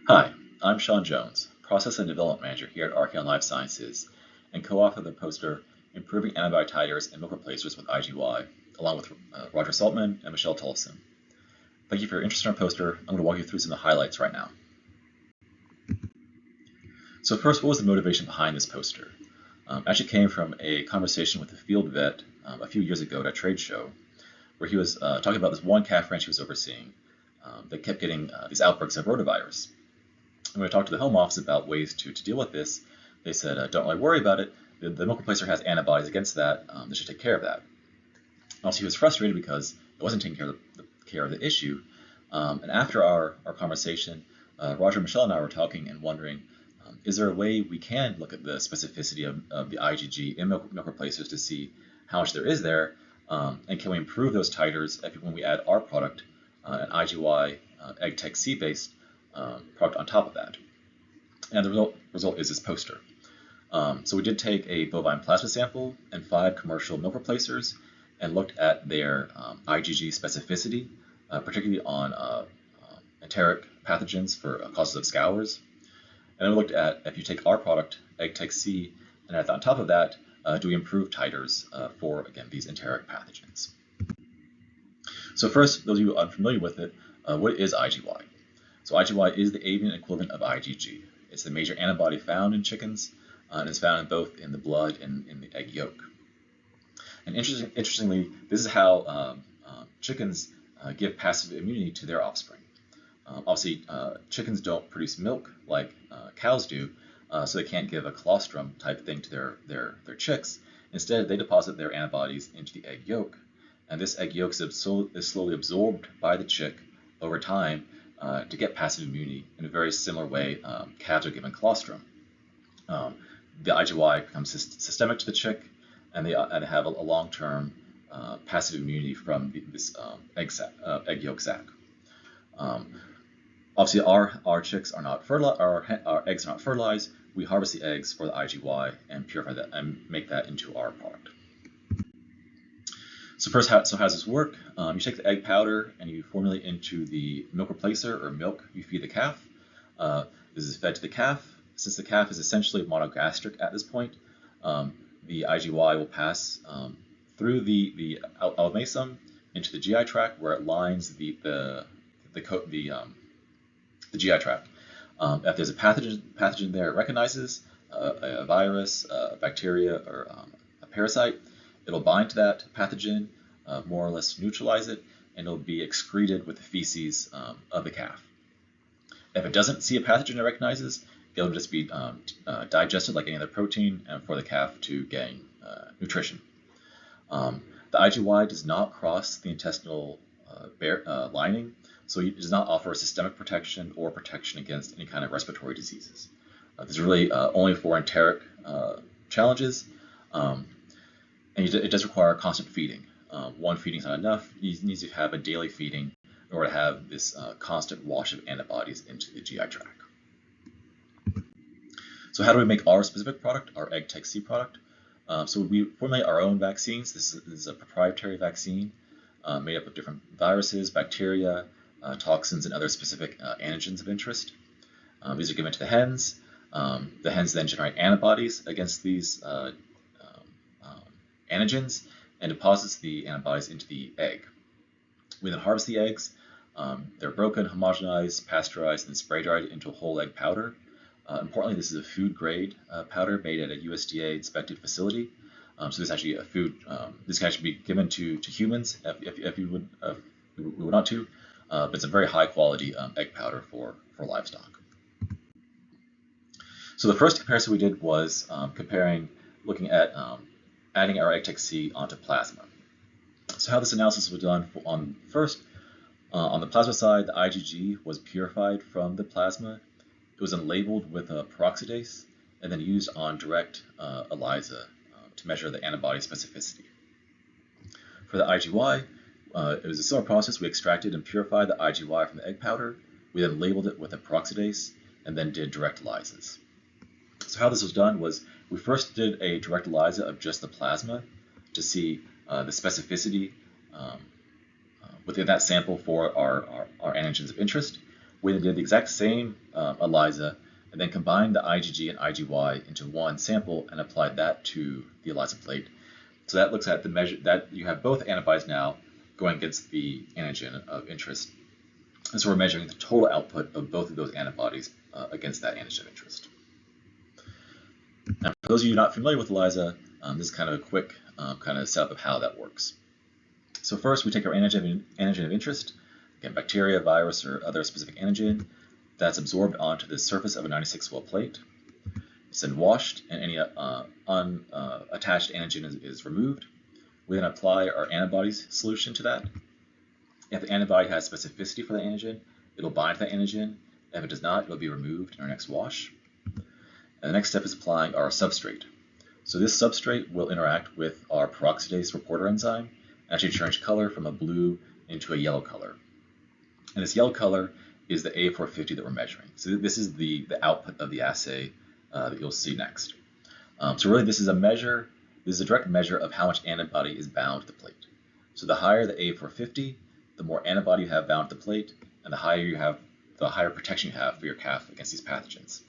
Hi, I'm Shawn Jones, Process and Development Manager here at Arkion Life Sciences, and co-author of the poster Improving Antibody Titers and Milk Replacers with IgY, along with Roger Saltman and Michelle Tolleson. Thank you for your interest in our poster. I'm going to walk you through some of the highlights right now. So first, what was the motivation behind this poster? Actually came from a conversation with a field vet a few years ago at a trade show, where he was talking about this one calf ranch he was overseeing that kept getting these outbreaks of rotavirus. And when I talked to the home office about ways to deal with this, they said, don't really worry about it. The milk replacer has antibodies against that. They should take care of that. Also, he was frustrated because it wasn't taking care of the issue. And after our conversation, Roger, Michelle, and I were talking and wondering, is there a way we can look at the specificity of the IgG in milk replacers to see how much there is there? And can we improve those titers when we add our product, an IgY egg tech C-based product on top of that? And the result is this poster. So we did take a bovine plasma sample and 5 commercial milk replacers and looked at their IgG specificity, particularly on enteric pathogens for causes of scours. And then we looked at if you take our product, Egg Tech C, and on top of that, do we improve titers for, again, these enteric pathogens? So first, those of you unfamiliar with it, what is IgY? So IgY is the avian equivalent of IgG. It's the major antibody found in chickens, and it's found both in the blood and in the egg yolk. And interestingly, this is how chickens give passive immunity to their offspring. Obviously, chickens don't produce milk like cows do, so they can't give a colostrum type thing to their chicks. Instead, they deposit their antibodies into the egg yolk, and this egg yolk is slowly absorbed by the chick over time to get passive immunity in a very similar way calves are given colostrum. The IgY becomes systemic to the chick, and they have a long-term passive immunity from this egg yolk sac. Obviously, our chicks are not fertilized, our eggs are not fertilized. We harvest the eggs for the IgY and purify that and make that into our product. So first, how does this work? You take the egg powder and you formulate into the milk replacer or milk you feed the calf. This is fed to the calf. Since the calf is essentially monogastric at this point, the IgY will pass through the oomesum into the GI tract where it lines the GI tract. If there's a pathogen there it recognizes, a virus, a bacteria, or a parasite, it'll bind to that pathogen, more or less neutralize it, and it'll be excreted with the feces of the calf. If it doesn't see a pathogen it recognizes, it'll just be digested like any other protein and for the calf to gain nutrition. The IgY does not cross the intestinal lining, so it does not offer systemic protection or protection against any kind of respiratory diseases. This is really only for enteric challenges, and it does require constant feeding. One feeding is not enough. You need to have a daily feeding in order to have this constant wash of antibodies into the GI tract. So how do we make our specific product, our Egg Tech C product? So we formulate our own vaccines. This is a proprietary vaccine made up of different viruses, bacteria, toxins, and other specific antigens of interest. These are given to the hens. The hens then generate antibodies against these antigens and deposits the antibodies into the egg. We then harvest the eggs. They're broken, homogenized, pasteurized, and spray dried into a whole egg powder. Importantly, this is a food grade powder made at a USDA inspected facility. So this is actually a food. This can actually be given to humans if you would want to. But it's a very high quality egg powder for livestock. So the first comparison we did was looking at adding our Egg Tech C onto plasma. So how this analysis was done on the plasma side, the IgG was purified from the plasma. It was then labeled with a peroxidase and then used on direct ELISA to measure the antibody specificity. For the IgY, it was a similar process. We extracted and purified the IgY from the egg powder. We then labeled it with a peroxidase and then did direct ELISAs. So how this was done was we first did a direct ELISA of just the plasma to see the specificity within that sample for our antigens of interest. we then did the exact same ELISA and then combined the IgG and IgY into one sample and applied that to the ELISA plate. So that looks at the measure that you have both antibodies now going against the antigen of interest. And so we're measuring the total output of both of those antibodies against that antigen of interest. And for those of you not familiar with ELISA, this is kind of a quick kind of setup of how that works. So first, we take our antigen of interest, again, bacteria, virus, or other specific antigen that's absorbed onto the surface of a 96-well plate. It's then washed, and any unattached antigen is removed. We then apply our antibodies solution to that. If the antibody has specificity for the antigen, it'll bind to that antigen. If it does not, it'll be removed in our next wash. And the next step is applying our substrate. So this substrate will interact with our peroxidase reporter enzyme, actually change color from a blue into a yellow color. And this yellow color is the A450 that we're measuring. So this is the output of the assay that you'll see next. So really this is a direct measure of how much antibody is bound to the plate. So the higher the A450, the more antibody you have bound to the plate, and the higher protection you have for your calf against these pathogens.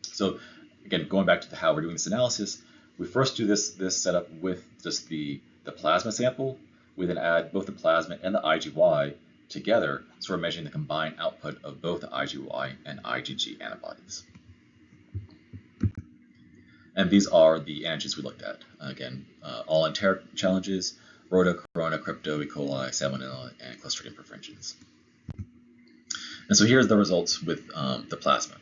So again, going back to how we're doing this analysis, we first do this setup with just the plasma sample. We then add both the plasma and the IgY together, so we're measuring the combined output of both the IgY and IgG antibodies. And these are the antigens we looked at. Again, all enteric challenges: Rota, Corona, Crypto, E. coli, Salmonella, and Clostridium perfringens. And so here's the results with the plasma.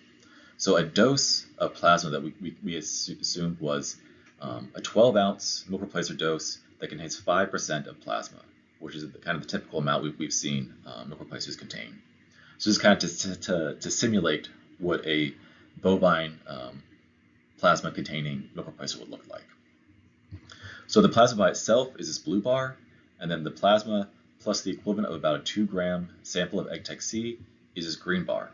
So a dose of plasma that we assumed was a 12-ounce milk replacer dose that contains 5% of plasma, which is kind of the typical amount we've seen milk replacers contain. So this is kind of to simulate what a bovine plasma containing milk replacer would look like. So the plasma by itself is this blue bar, and then the plasma plus the equivalent of about a 2-gram sample of egg tech C is this green bar.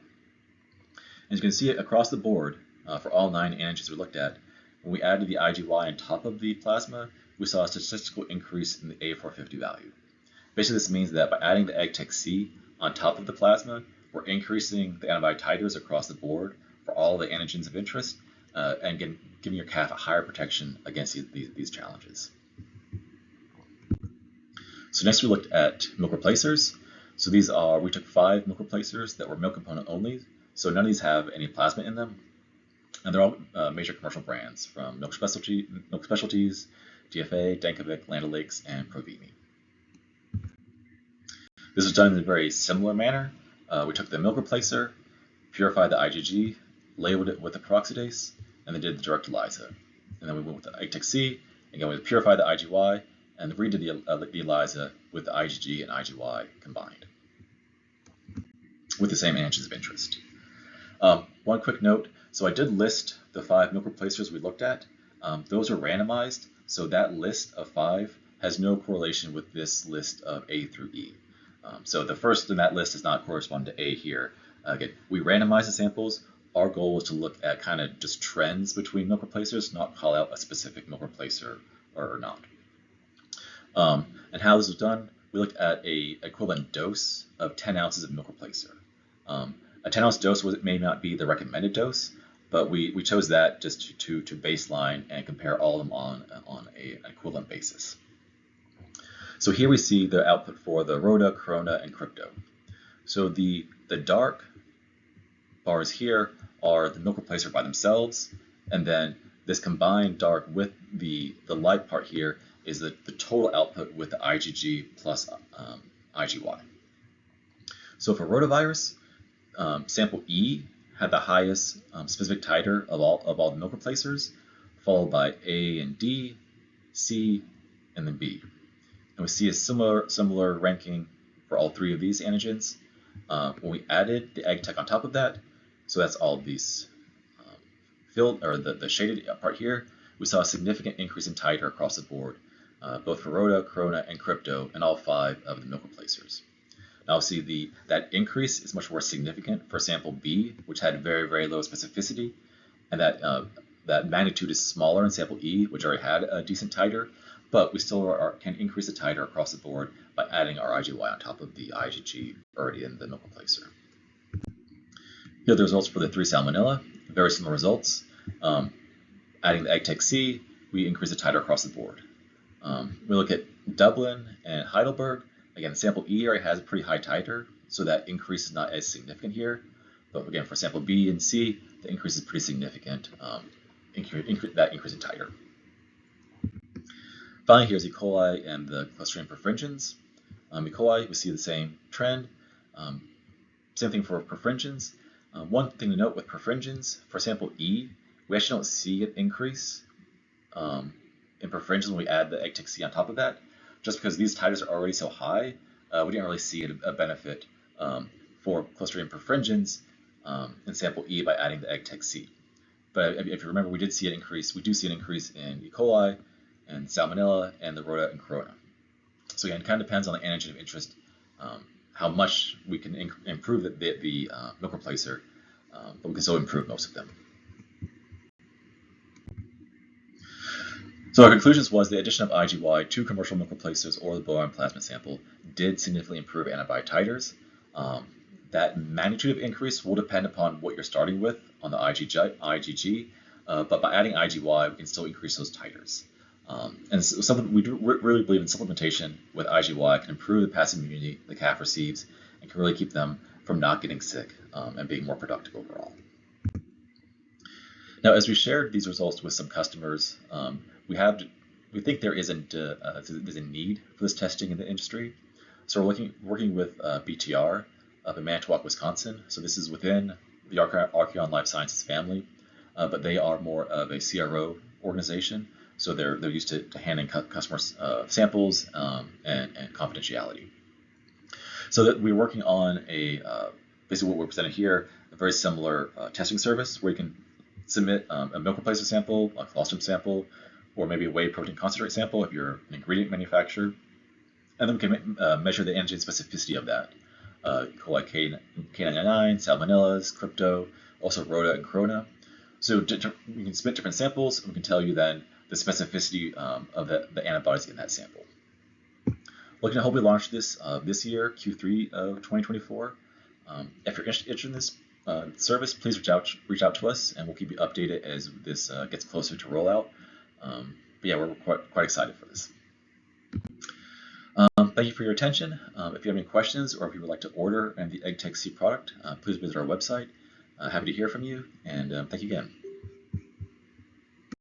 And you can see it across the board for all 9 antigens we looked at. When we added the IgY on top of the plasma, we saw a statistical increase in the A450 value. Basically, this means that by adding the egg tech C on top of the plasma, we're increasing the antibody titers across the board for all the antigens of interest, and giving your calf a higher protection against these challenges. So next we looked at milk replacers. So we took 5 milk replacers that were milk component only. So none of these have any plasma in them. And they're all major commercial brands from Milk Specialties, DFA, Dankovic, Land O'Lakes, and Provimi. This was done in a very similar manner. We took the milk replacer, purified the IgG, labeled it with the peroxidase, and then did the direct ELISA. And then we went with the egg tech C. Again, we purified the IgY and redid the ELISA with the IgG and IgY combined with the same antigens of interest. One quick note, so I did list the 5 milk replacers we looked at. Those are randomized, so that list of 5 has no correlation with this list of A through E. So the first in that list does not correspond to A here. Again, we randomized the samples. Our goal was to look at kind of just trends between milk replacers, not call out a specific milk replacer or not. And how this was done, we looked at an equivalent dose of 10 ounces of milk replacer. A 10-ounce dose may not be the recommended dose, but we chose that just to baseline and compare all of them on an equivalent basis. So here we see the output for the Rota, Corona, and Crypto. So the dark bars here are the milk replacer by themselves, and then this combined dark with the light part here is the total output with the IgG plus IgY. So for rotavirus, sample E had the highest specific titer of all the milk replacers, followed by A and D, C, and then B. And we see a similar ranking for all 3 of these antigens. When we added the egg tech on top of that, so that's all of these filled, or the shaded part here, we saw a significant increase in titer across the board, both for Rota, Corona, and Crypto, and all 5 of the milk replacers. Now see that increase is much more significant for sample B, which had very, very low specificity, and that magnitude is smaller in sample E, which already had a decent titer, but we still can increase the titer across the board by adding our IgY on top of the IgG already in the milk replacer. Here are the results for the 3 salmonella. Very similar results. Adding the egg-tech-C, we increase the titer across the board. We look at Dublin and Heidelberg. Again, sample E area has a pretty high titer, so that increase is not as significant here. But again, for sample B and C, the increase is pretty significant, that increase in titer. Finally, here's E. coli and the Clostridium perfringens. E. coli, we see the same trend. Same thing for perfringens. One thing to note with perfringens, for sample E, we actually don't see an increase in perfringens when we add the egg-tech-C on top of that, just because these titers are already so high. We didn't really see a benefit for Clostridium perfringens in sample E by adding the egg-tech-C. But if you remember, we do see an increase in E. coli and Salmonella and the Rota and Corona. So again, it kind of depends on the antigen of interest, how much we can improve the milk replacer, but we can still improve most of them. So our conclusions was the addition of IgY to commercial milk replacers or the bovine plasmid sample did significantly improve antibody titers. That magnitude of increase will depend upon what you're starting with on the IgG, but by adding IgY, we can still increase those titers. And so something we do really believe in supplementation with IgY can improve the passive immunity the calf receives and can really keep them from not getting sick and being more productive overall. Now, as we shared these results with some customers, we think there's a need for this testing in the industry. So we're working with BTR up in Manitowoc, Wisconsin. So this is within the Arkion Life Sciences family, but they are more of a CRO organization. So they're used to handling customers' samples and confidentiality. So that we're working on basically what we're presenting here, a very similar testing service where you can submit a milk replacer sample, a colostrum sample, or maybe a whey protein concentrate sample if you're an ingredient manufacturer, and then we can measure the antigen specificity of that. E. coli K99, Salmonellas, Crypto, also Rota and Corona. So we can submit different samples, and we can tell you then the specificity of the antibodies in that sample. Looking to hope we launch this this year, Q3 of 2024. If you're interested in this service, please reach out to us, and we'll keep you updated as this gets closer to rollout. But yeah, we're quite excited for this. Thank you for your attention. If you have any questions or if you would like to order the egg-tech-C product, please visit our website. Happy to hear from you, and thank you again.